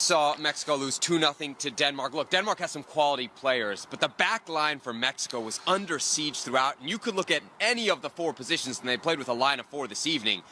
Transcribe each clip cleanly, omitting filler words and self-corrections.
Saw Mexico lose 2-0 to Denmark. Look, Denmark has some quality players, but the back line for Mexico was under siege throughout, and you could look at any of the four positions, and they played with a line of four this evening,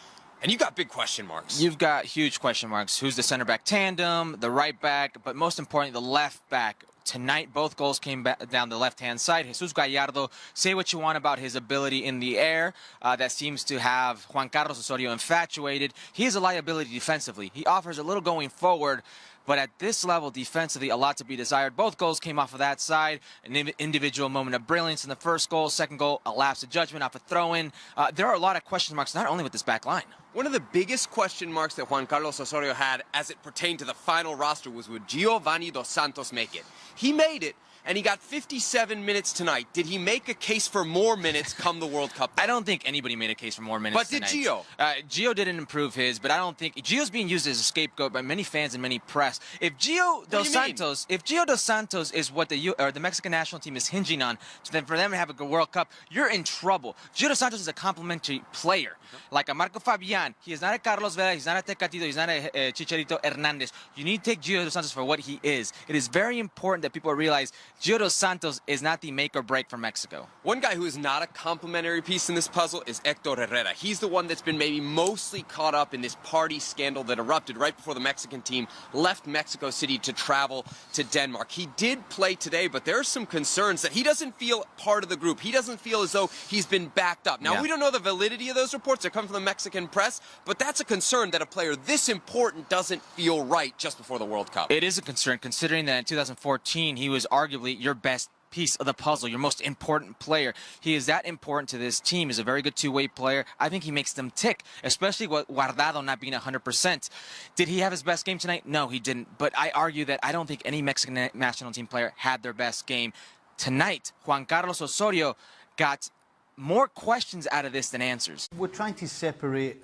and you got big question marks. You've got huge question marks. Who's the center back tandem, the right back, but most importantly, the left back. Tonight, both goals came back down the left-hand side. Jesus Gallardo, say what you want about his ability in the air. That seems to have Juan Carlos Osorio infatuated. He is a liability defensively. He offers a little going forward, but at this level, defensively, a lot to be desired. Both goals came off of that side. An individual moment of brilliance in the first goal. Second goal, a lapse of judgment off a throw-in. There are a lot of question marks, not only with this back line. One of the biggest question marks that Juan Carlos Osorio had as it pertained to the final roster was, would Giovanni Dos Santos make it? He made it, and he got 57 minutes tonight. Did he make a case for more minutes come the World Cup? I don't think anybody made a case for more minutes tonight. But did Gio? Gio didn't improve his, but I don't think Gio's being used as a scapegoat by many fans and many press. If Gio Dos Santos is what the Mexican national team is hinging on, so then for them to have a good World Cup, you're in trouble. Gio Dos Santos is a complimentary player, like a Marco Fabian. He is not a Carlos Vela. He's not a Tecatito. He's not a Chicharito Hernandez. You need to take Gio Dos Santos for what he is. It is very important that people realize Gio Dos Santos is not the make or break for Mexico. One guy who is not a complimentary piece in this puzzle is Héctor Herrera. He's the one that's been maybe mostly caught up in this party scandal that erupted right before the Mexican team left Mexico City to travel to Denmark. He did play today, but there are some concerns that he doesn't feel part of the group. He doesn't feel as though he's been backed up. Now, we don't know the validity of those reports. They're coming from the Mexican press, but that's a concern that a player this important doesn't feel right just before the World Cup. It is a concern, considering that in 2014, he was arguably your best piece of the puzzle, your most important player. He is that important to this team. He's a very good two-way player. I think he makes them tick, especially with Guardado not being 100%. Did he have his best game tonight? No, he didn't. But I argue that I don't think any Mexican national team player had their best game. Tonight, Juan Carlos Osorio got more questions out of this than answers. We're trying to separate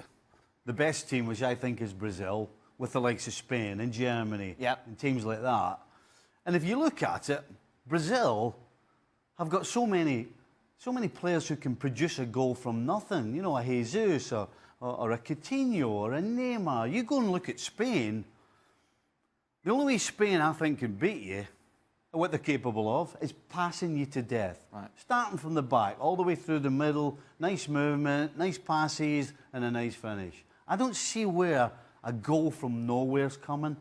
the best team, which I think is Brazil, with the likes of Spain and Germany and teams like that. And if you look at it, Brazil have got so many players who can produce a goal from nothing. You know, a Jesus or a Coutinho or a Neymar. You go and look at Spain. The only way Spain, I think, can beat you, what they're capable of, is passing you to death. Right. Starting from the back, all the way through the middle, nice movement, nice passes, and a nice finish. I don't see where a goal from nowhere's coming,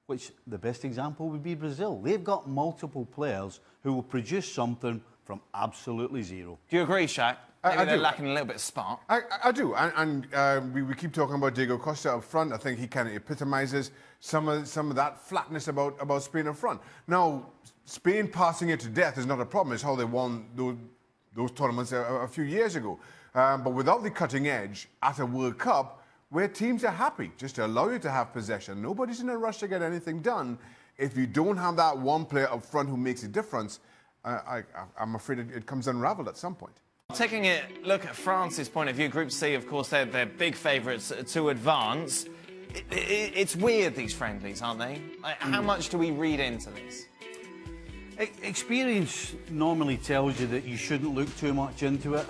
which the best example would be Brazil. They've got multiple players who will produce something from absolutely zero. Do you agree, Shaq? Maybe they're lacking a little bit of spark. I do, and we keep talking about Diego Costa up front. I think he kind of epitomises some of that flatness about Spain up front. Now, Spain passing it to death is not a problem. It's how they won those tournaments a few years ago. But without the cutting edge at a World Cup, where teams are happy just to allow you to have possession. Nobody's in a rush to get anything done. If you don't have that one player up front who makes a difference, I'm afraid it comes unraveled at some point. Taking a look at France's point of view, Group C, of course, they're big favourites to advance. It's weird, these friendlies, aren't they? Like, how much do we read into this? Experience normally tells you that you shouldn't look too much into it.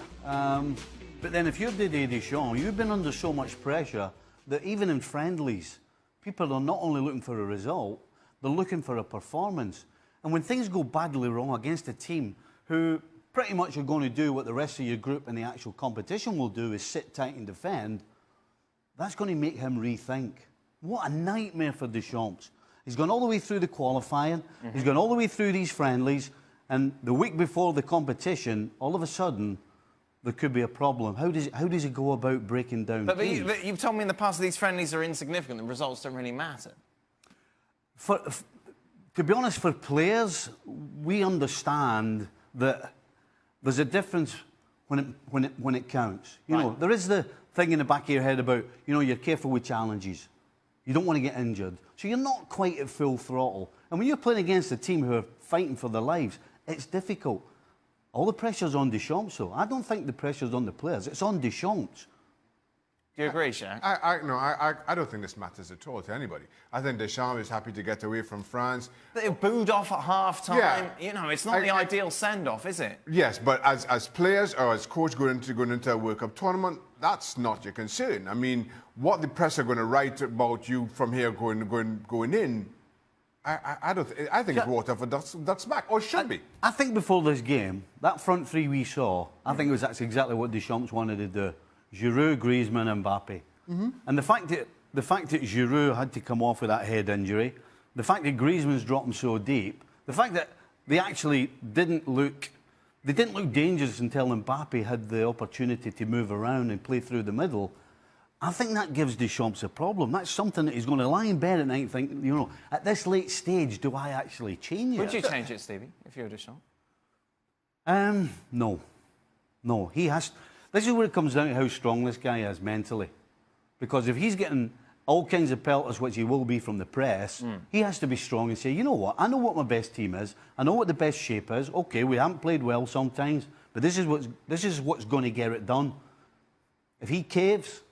But then if you're Didier Deschamps, you've been under so much pressure that even in friendlies, people are not only looking for a result, they're looking for a performance. And when things go badly wrong against a team who pretty much are going to do what the rest of your group in the actual competition will do, is sit tight and defend, that's going to make him rethink. What a nightmare for Deschamps. He's gone all the way through the qualifying, he's gone all the way through these friendlies, and the week before the competition, all of a sudden, there could be a problem. How does he go about breaking down teams? But you've told me in the past that these friendlies are insignificant, the results don't really matter. To be honest, for players, we understand that there's a difference when it counts. You know, there is the thing in the back of your head about, you know, you're careful with challenges. You don't want to get injured. So you're not quite at full throttle. And when you're playing against a team who are fighting for their lives, it's difficult. All the pressure's on Deschamps, though. I don't think the pressure's on the players. It's on Deschamps. Do you agree, Shaq? I don't think this matters at all to anybody. I think Deschamps is happy to get away from France. They booed off at half-time. Yeah. You know, it's not the ideal send-off, is it? Yes, but as players or as coach going into a World Cup tournament, that's not your concern. I mean, what the press are going to write about you from here going in, I think it's water for ducks back, or should be. I think before this game, that front three we saw, I think that's exactly what Deschamps wanted to do. Giroud, Griezmann, and Mbappe. And the fact that Giroud had to come off with that head injury, the fact that Griezmann's dropping so deep, the fact that they actually didn't look dangerous until Mbappe had the opportunity to move around and play through the middle. I think that gives Deschamps a problem. That's something that he's going to lie in bed at night and think, you know, at this late stage, do I actually change it? Would you change it, Stevie, if you were Deschamps? No. No, he has... This is where it comes down to how strong this guy is mentally. Because if he's getting all kinds of pelters, which he will be from the press, he has to be strong and say, you know what, I know what my best team is, I know what the best shape is. OK, we haven't played well sometimes, but this is what's going to get it done. If he caves,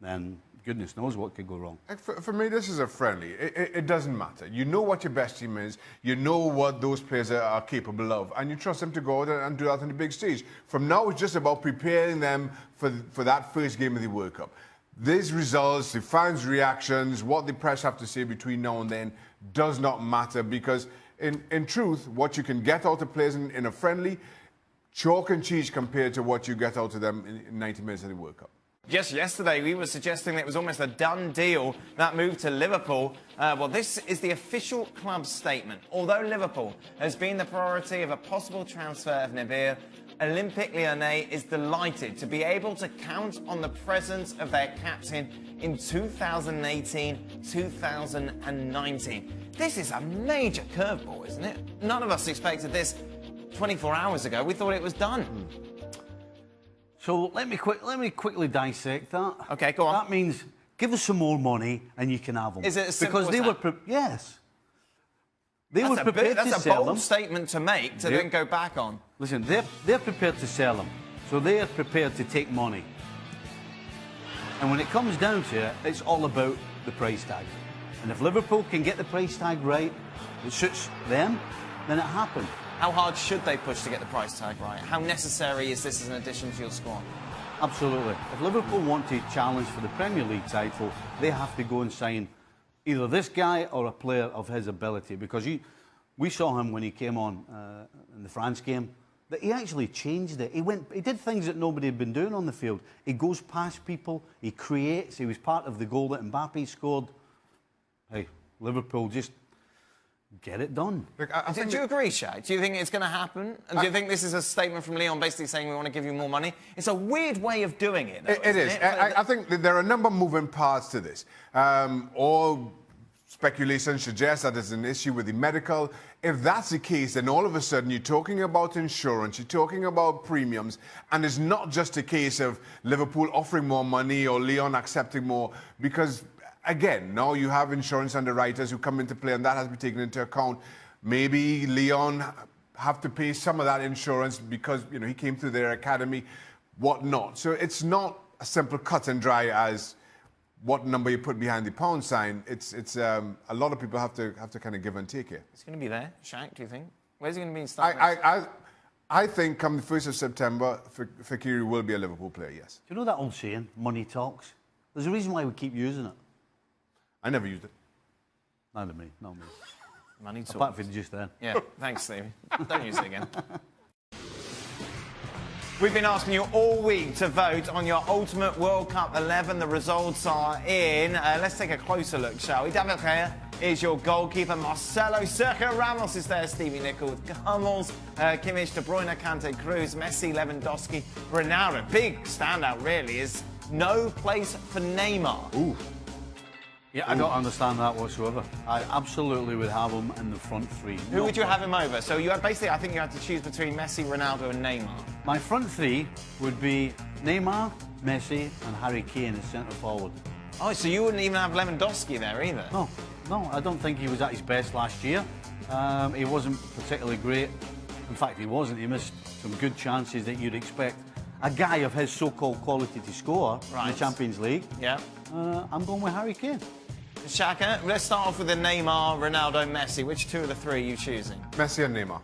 then goodness knows what could go wrong. For me, this is a friendly. It doesn't matter. You know what your best team is. You know what those players are capable of. And you trust them to go out and do that on the big stage. From now, it's just about preparing them for that first game of the World Cup. These results, the fans' reactions, what the press have to say between now and then does not matter, because in truth, what you can get out of players in a friendly, chalk and cheese compared to what you get out of them in 90 minutes of the World Cup. Just yesterday, we were suggesting that it was almost a done deal, that move to Liverpool. Well, this is the official club statement. Although Liverpool has been the priority of a possible transfer of Nabil, Olympique Lyonnais is delighted to be able to count on the presence of their captain in 2018-2019. This is a major curveball, isn't it? None of us expected this 24 hours ago. We thought it was done. So let me quickly dissect that. OK, go on. That means give us some more money and you can have them. Is it as simple because as they that? were yes. They were prepared to That's a sell bold them. statement to make to then go back on. Listen, they're prepared to sell them, so they are prepared to take money. And when it comes down to it, it's all about the price tag. And if Liverpool can get the price tag right, it suits them, then it happened. How hard should they push to get the price tag right? How necessary is this as an addition to your squad? Absolutely. If Liverpool want to challenge for the Premier League title, they have to go and sign either this guy or a player of his ability. Because we saw him when he came on in the France game, that he actually changed it. He did things that nobody had been doing on the field. He goes past people, he creates, he was part of the goal that Mbappe scored. Hey, Liverpool just get it done. Look, Do you agree, Shaq? Do you think it's going to happen? And do you think this is a statement from Lyon basically saying we want to give you more money? It's a weird way of doing it, though, It is. I think that there are a number of moving parts to this. All speculation suggests that there's an issue with the medical. If that's the case, then all of a sudden you're talking about insurance, you're talking about premiums, and it's not just a case of Liverpool offering more money or Lyon accepting more, because again, now you have insurance underwriters who come into play, and that has to be taken into account. Maybe Lyon have to pay some of that insurance because, you know, he came through their academy, whatnot. So it's not a simple cut and dry as what number you put behind the pound sign. It's a lot of people have to kind of give and take here. It's going to be there, Shaq, do you think? Where's he going to be in I think come the 1st of September, Fekir will be a Liverpool player, yes. Do you know that old saying, money talks? There's a reason why we keep using it. I never used it. Not me, not me. Money talks. Apart from just then. Yeah, thanks, Steve. Don't use it again. We've been asking you all week to vote on your Ultimate World Cup 11. The results are in. Let's take a closer look, shall we? Nabil Fekir is your goalkeeper. Marcelo, Sergio Ramos is there. Stevie Nicol, Hummels, Kimmich, De Bruyne, Kante, Cruz, Messi, Lewandowski, Ronaldo. Big standout, really, is no place for Neymar. Ooh. Yeah, I don't understand that whatsoever. I absolutely would have him in the front three. Who would you have him over? So you had basically, I think you had to choose between Messi, Ronaldo, and Neymar. My front three would be Neymar, Messi, and Harry Kane as centre forward. Oh, so you wouldn't even have Lewandowski there either? No, I don't think he was at his best last year. He wasn't particularly great. In fact, he wasn't. He missed some good chances that you'd expect a guy of his so-called quality to score in Right. the Champions League, Yeah. I'm going with Harry Kane. Shaka, let's start off with the Neymar, Ronaldo, Messi. Which two of the three are you choosing? Messi and Neymar.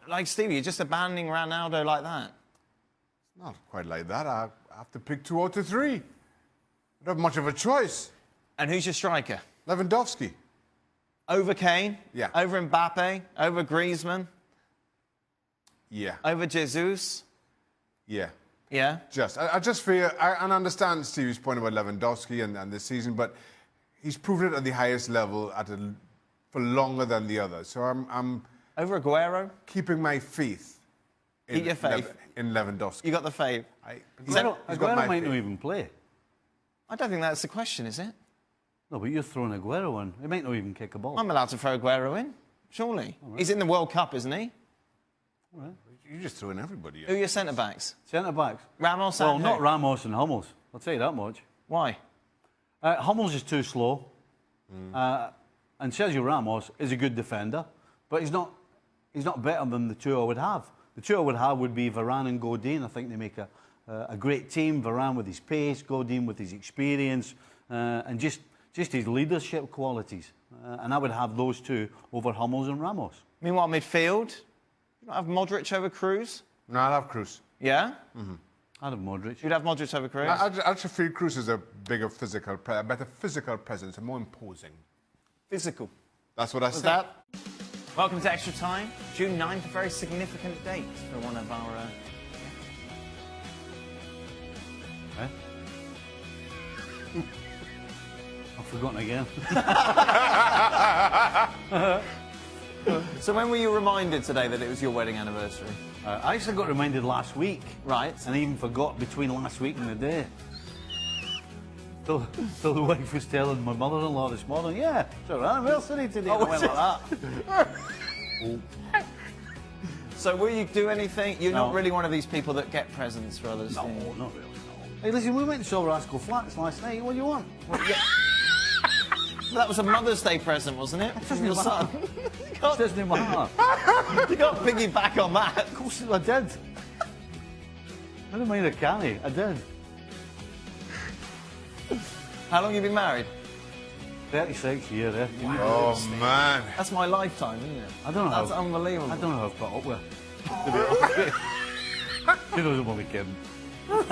Like Stevie, you're just abandoning Ronaldo like that. Not quite like that. I have to pick 2 out of 3. I don't have much of a choice. And who's your striker? Lewandowski. Over Kane? Yeah. Over Mbappe? Over Griezmann? Yeah. Over Jesus? Yeah. Yeah. I just fear, I understand Stevie's point about Lewandowski and this season, but he's proven it at the highest level for longer than the others. So I'm Over Aguero? keeping my faith Keep your faith. in Lewandowski. You got the fave? He's got Aguero my might not faith. even play. I don't think that's the question, is it? No, but you're throwing Aguero in. He might not even kick a ball. I'm allowed to throw Aguero in, surely. He's in the World Cup, isn't he? You're just throwing everybody Who are in. your centre-backs? Centre-backs. Ramos Well, and not who? Ramos and Hummels. I'll tell you that much. Why? Hummels is too slow. And Sergio Ramos is a good defender, but he's not better than the two I would have. The two I would have would be Varane and Godin. I think they make a great team. Varane with his pace, Godin with his experience, and just his leadership qualities. And I would have those two over Hummels and Ramos. Meanwhile, midfield, you don't have Modric over Cruz? No, I'll have Cruz. Yeah? I'd have Modric. You'd have Modric over Cruz? I just feel Cruz is a better physical presence and more imposing. Physical. That's what I Was said. that? Welcome to Extra Time. June 9th, a very significant date for one of our... I've forgotten again. So when were you reminded today that it was your wedding anniversary? I actually got reminded last week. Right. And I even forgot between last week and the day. Till the wife was telling my mother-in-law this morning, yeah, it's our anniversary today. Oh, I went like that. So will you do anything? You're No. not really one of these people that get presents for others, No, do you? not really, no. Hey, listen, we went to Rascal Flats last night. What do you want? Well, yeah. That was a Mother's Day present, wasn't it? From your son. It doesn't matter. You got piggyback on that. Of course I did. I don't mind a canny. I did. How long have you been married? 36 years, eh? Oh, man. That's my lifetime, isn't it? I don't know That's how... unbelievable. I don't know how I've put up with it. To be honest with you. She doesn't want me kidding. Was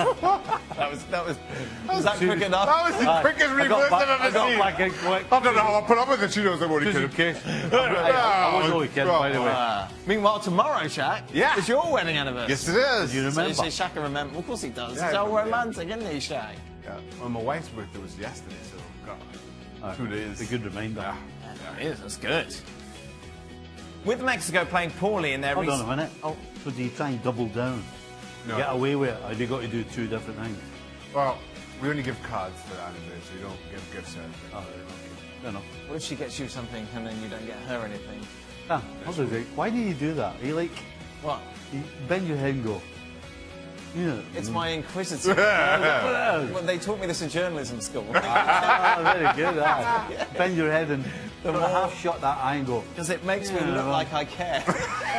that quick enough? That was the quickest reverse I've I ever got seen. back in quick. I don't know how I put up with it. She knows I'm only Just in kidding. case. I wasn't only kidding, by the way. Meanwhile, tomorrow, Shaq, Yeah. it's your wedding anniversary. Yes, it is. You remember? So Shaq can remember. Of course he does. Yeah, He's all yeah. romantic, isn't he, Shaq? Yeah. Well, my wife's birthday was yesterday, so God, 2 days. It's a good reminder. Yeah. It is. That's good. With Mexico playing poorly in their Hold on recent... a minute. Oh. So do you try and double down? No. Get away with it? Or have you got to do two different things? Well, we only give cards for the anniversary. We don't give gifts or anything. Oh, right, okay. Fair enough. What if she gets you something and then you don't get her anything? Ah, why do you do that? Are you like, What? you bend your head and go, yeah. It's my inquisitive. Well, Well, they taught me this in journalism school. very good. Bend your head and sort of half shut that eye and go, Because it makes me Yeah, look well. like I care. what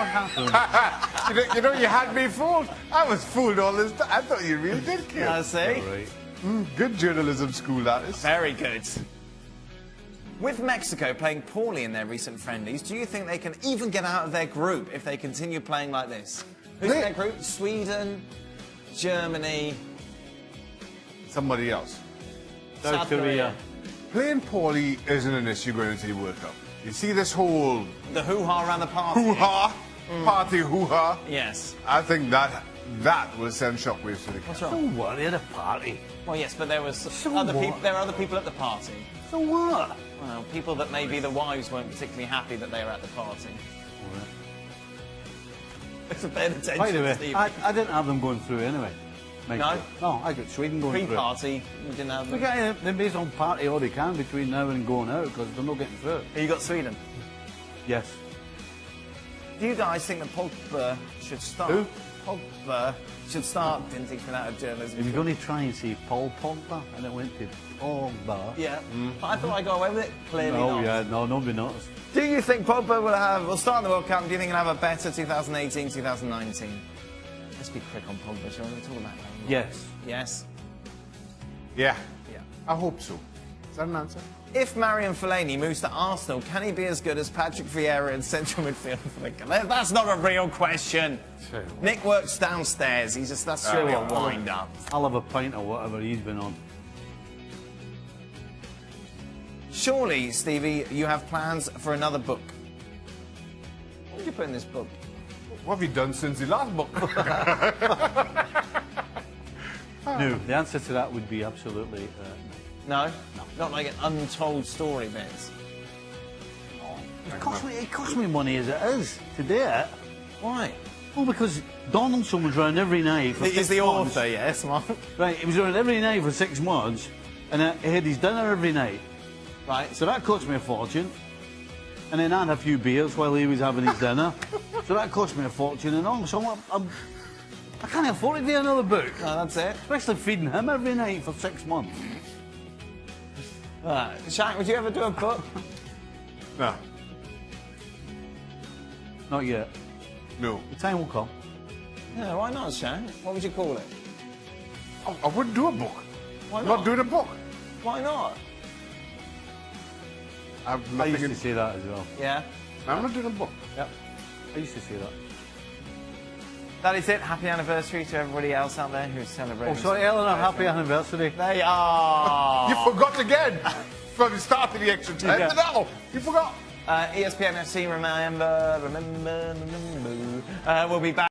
happened? you know, you had me fooled. I was fooled all this time. I thought you really did care. I see. Right. Good journalism school, that is. Very good. With Mexico playing poorly in their recent friendlies, do you think they can even get out of their group if they continue playing like this? Who's in their group? Sweden, Germany, Somebody else. South Korea. Playing poorly isn't an issue going into the World Cup. You see this whole The hoo-ha around the party. hoo-ha, party hoo-ha. Yes. I think that will send shockwaves to the What's camp. wrong? Don't worry at a party. Well, yes, but there was So other people. what? There are other people at the party. So what? Well, people that maybe the wives weren't particularly happy that they were at the party. It's a bit of attention, By the way, Steve. I didn't have them going through anyway. No? No, I got Sweden going through. Pre-party, you didn't have Look them. at it, they may as well party all they can between now and going out because they're not getting through. You got Sweden. Yes. Do you guys think that Pogba should start? Who? Pogba should start. Didn't think from out of journalism. If you're going to try and say Paul Pogba and it went to Pogba. Yeah. I thought I got away with it. Clearly Oh not. yeah, no, nobody noticed. Do you think Pogba will start in the World Cup? Do you think he'll have a better 2018, 2019? Let's be quick on Pogba, shall we? Talk about that. Yes. Yes. Yeah. Yeah. I hope so. Is that an answer? If Marian Fellaini moves to Arsenal, can he be as good as Patrick Vieira in central midfield for the club? That's not a real question. True. Nick works downstairs. That's surely a wind-up. I'll have a pint or whatever he's been on. Surely, Stevie, you have plans for another book. What did you put in this book? What have you done since the last book? No, the answer to that would be absolutely No? No. Not like an untold story bits. It costs me money as it is to do it. Why? Well, because Donaldson was around every night for 6 months. He's the author, yes, Mark. Right, he was around every night for 6 months, and he had his dinner every night. Right. So that cost me a fortune. And then I had a few beers while he was having his dinner. So that cost me a fortune and all. So I can't afford to do another book. No, that's it. Especially feeding him every night for 6 months. Shaq, would you ever do a book? No. Not yet. No. The time will come. Yeah, why not, Shaq? What would you call it? I wouldn't do a book. Why I'm not? not doing a book. Why not? I I used to say that as well. Yeah. I'm not doing a book. Yep. I used to say that. That is it. Happy anniversary to everybody else out there who's celebrating. Oh, sorry, Eleanor, happy anniversary. They are. You forgot again. From the start of the extra time. Yeah. No, you forgot. ESPN FC, remember. We'll be back.